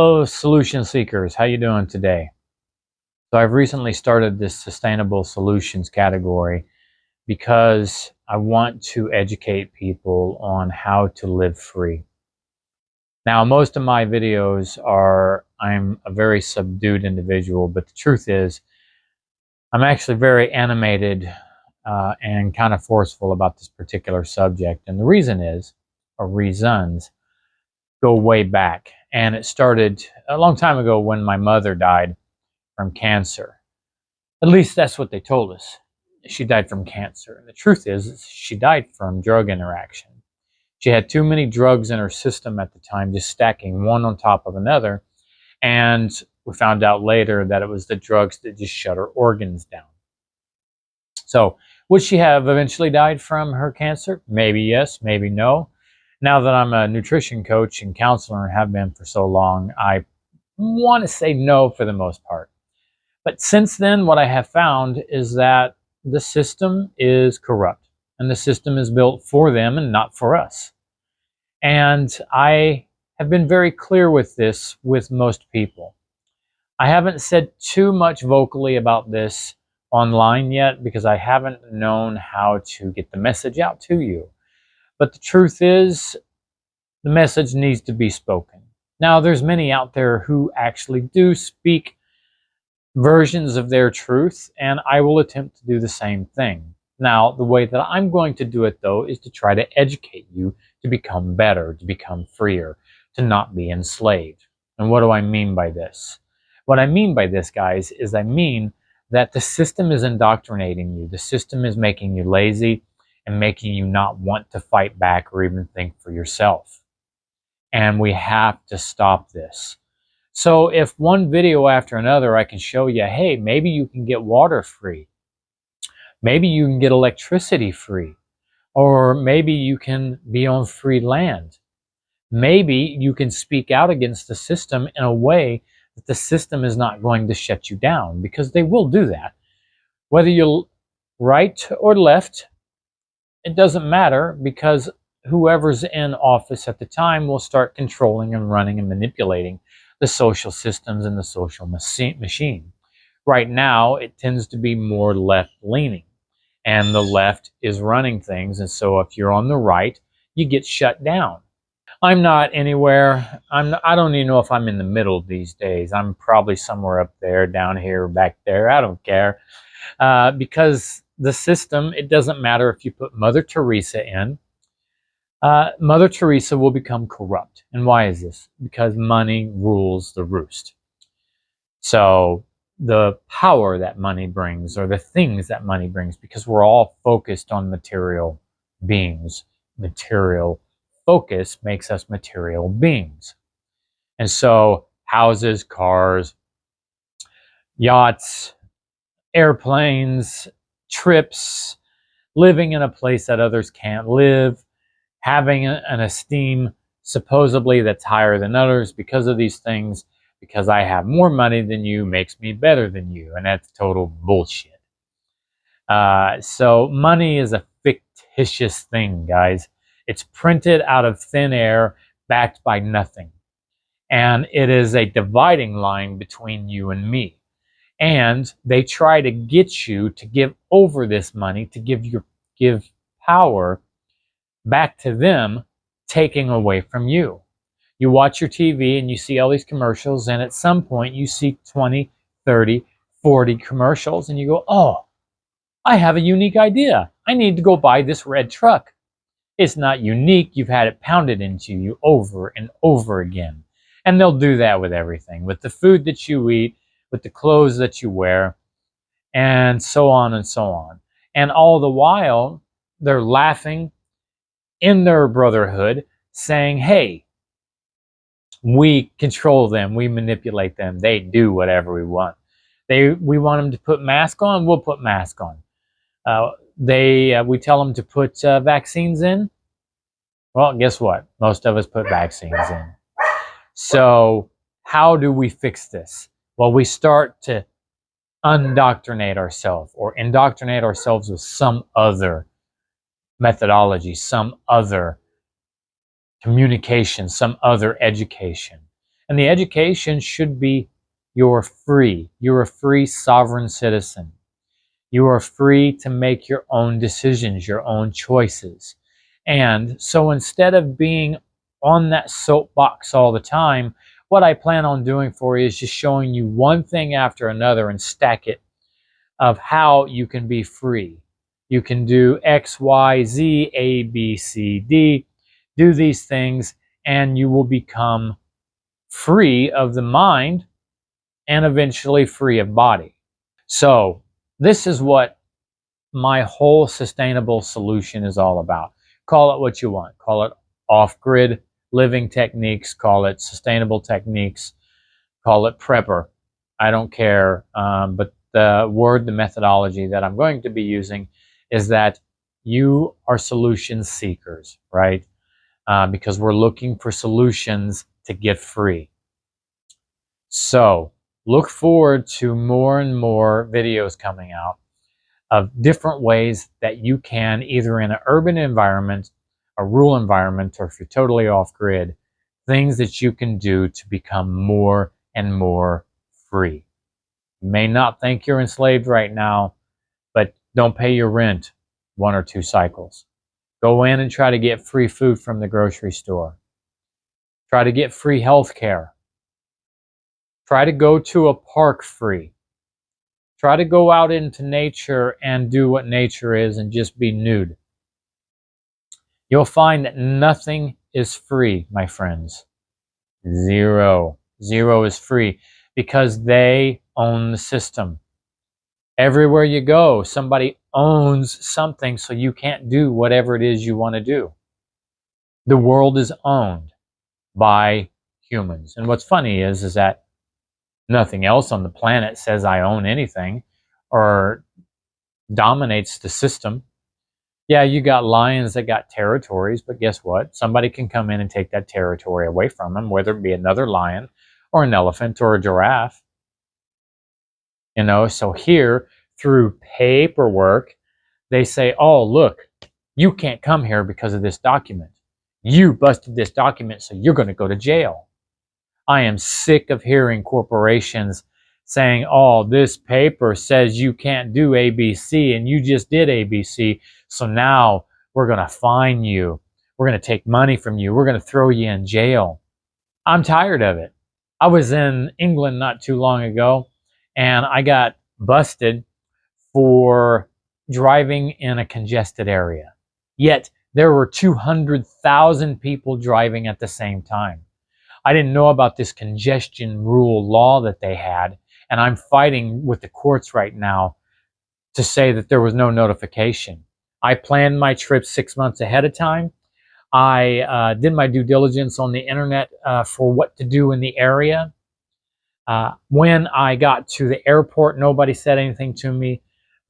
Hello, solution seekers. How you doing today? So I've recently started this sustainable solutions category because I want to educate people on how to live free. Now, most of my videos I'm a very subdued individual, but the truth is I'm actually very animated and kind of forceful about this particular subject. And the reason is, or reasons, go way back. And it started a long time ago when my mother died from cancer. At least that's what they told us. She died from cancer. And the truth is, she died from drug interaction. She had too many drugs in her system at the time, just stacking one on top of another. And we found out later that it was the drugs that just shut her organs down. So, would she have eventually died from her cancer? Maybe yes, maybe no. Now that I'm a nutrition coach and counselor and have been for so long, I want to say no for the most part. But since then, what I have found is that the system is corrupt and the system is built for them and not for us. And I have been very clear with this with most people. I haven't said too much vocally about this online yet because I haven't known how to get the message out to you. But the truth is, the message needs to be spoken. Now, there's many out there who actually do speak versions of their truth, and I will attempt to do the same thing. Now, the way that I'm going to do it, though, is to try to educate you to become better, to become freer, to not be enslaved. And what do I mean by this? What I mean by this, guys, is I mean that the system is indoctrinating you. The system is making you lazy and making you not want to fight back or even think for yourself. And we have to stop this. So if one video after another I can show you, hey, maybe you can get water free. Maybe you can get electricity free. Or maybe you can be on free land. Maybe you can speak out against the system in a way that the system is not going to shut you down, because they will do that. Whether you're right or left, it doesn't matter, because whoever's in office at the time will start controlling and running and manipulating the social systems and the social machine. Right now, it tends to be more left-leaning, and the left is running things, and so if you're on the right, you get shut down. I'm not anywhere. I don't even know if I'm in the middle these days. I'm probably somewhere up there, down here, back there. I don't care. Because the system, it doesn't matter if you put Mother Teresa in. Mother Teresa will become corrupt. And why is this? Because money rules the roost. So the power that money brings, or the things that money brings, because we're all focused on material beings. Material focus makes us material beings. And so houses, cars, yachts, airplanes, trips, living in a place that others can't live, having an esteem supposedly that's higher than others because of these things, because I have more money than you makes me better than you, and that's total bullshit. So money is a fictitious thing, guys. It's printed out of thin air, backed by nothing. And it is a dividing line between you and me. And they try to get you to give over this money, to give power back to them, taking away from you. You watch your TV and you see all these commercials, and at some point you see 20, 30, 40 commercials, and you go, oh, I have a unique idea. I need to go buy this red truck. It's not unique. You've had it pounded into you over and over again. And they'll do that with everything, with the food that you eat, with the clothes that you wear, and so on and so on. And all the while, they're laughing in their brotherhood, saying, hey, we control them, we manipulate them, they do whatever we want. We want them to put mask on, we'll put mask on. We tell them to put vaccines in. Well, guess what? Most of us put vaccines in. So how do we fix this? Well, we start to undoctrinate ourselves, or indoctrinate ourselves with some other methodology, some other communication, some other education. And the education should be you're free. You're a free sovereign citizen. You are free to make your own decisions, your own choices. And so instead of being on that soapbox all the time, what I plan on doing for you is just showing you one thing after another and stack it of how you can be free. You can do X, Y, Z, A, B, C, D. Do these things and you will become free of the mind and eventually free of body. So this is what my whole sustainable solution is all about. Call it what you want. Call it off-grid living techniques. Call it sustainable techniques. Call it prepper. I don't care. But the methodology that I'm going to be using is that you are solution seekers, right? Because we're looking for solutions to get free. So look forward to more and more videos coming out of different ways that you can, either in an urban environment, a rural environment, or if you're totally off grid, things that you can do to become more and more free. You may not think you're enslaved right now, but don't pay your rent 1 or 2 cycles. Go in and try to get free food from the grocery store. Try to get free health care. Try to go to a park free. Try to go out into nature and do what nature is and just be nude. You'll find that nothing is free, my friends. Zero. Zero is free because they own the system. Everywhere you go, somebody owns something, so you can't do whatever it is you want to do. The world is owned by humans. And what's funny is that nothing else on the planet says I own anything or dominates the system. Yeah, you got lions that got territories, but guess what? Somebody can come in and take that territory away from them, whether it be another lion or an elephant or a giraffe. You know, so here, through paperwork, they say, oh, look, you can't come here because of this document. You busted this document, so you're going to go to jail. I am sick of hearing corporations saying, oh, this paper says you can't do ABC and you just did ABC, so now we're going to fine you. We're going to take money from you. We're going to throw you in jail. I'm tired of it. I was in England not too long ago, and I got busted for driving in a congested area. Yet there were 200,000 people driving at the same time. I didn't know about this congestion rule law that they had, and I'm fighting with the courts right now to say that there was no notification. I planned my trip 6 months ahead of time. I did my due diligence on the internet for what to do in the area. When I got to the airport, nobody said anything to me.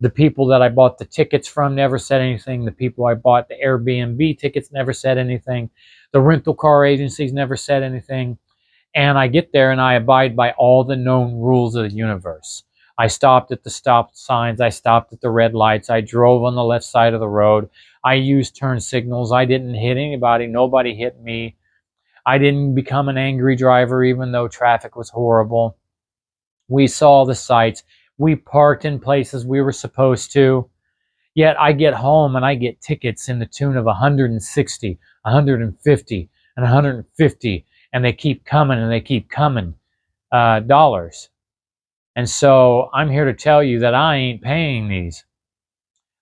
The people that I bought the tickets from never said anything. The people I bought the Airbnb tickets never said anything. The rental car agencies never said anything. And I get there and I abide by all the known rules of the universe. I stopped at the stop signs. I stopped at the red lights. I drove on the left side of the road. I used turn signals. I didn't hit anybody. Nobody hit me. I didn't become an angry driver even though traffic was horrible. We saw the sights. We parked in places we were supposed to. Yet I get home and I get tickets in the tune of 160, 150, and 150, and they keep coming and they keep coming, dollars. And so I'm here to tell you that I ain't paying these.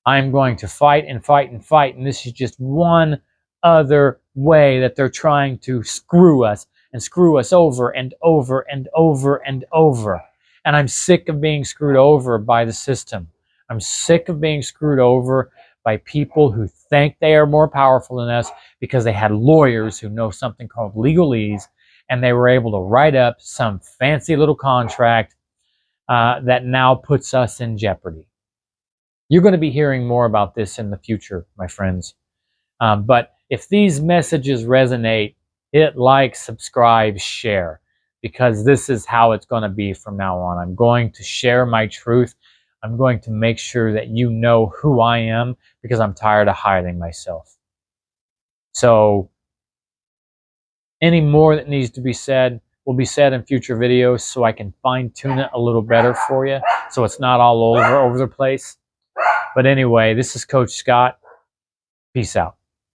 I'm going to fight and fight and fight, and this is just one other way that they're trying to screw us and screw us over and over and over and over. And I'm sick of being screwed over by the system. I'm sick of being screwed over by people who think they are more powerful than us because they had lawyers who know something called legalese, and they were able to write up some fancy little contract that now puts us in jeopardy. You're going to be hearing more about this in the future, my friends. But if these messages resonate, hit like, subscribe, share, because this is how it's going to be from now on. I'm going to share my truth. I'm going to make sure that you know who I am because I'm tired of hiding myself. So, any more that needs to be said, will be said in future videos so I can fine-tune it a little better for you so it's not all over the place. But anyway, this is Coach Scott. Peace out.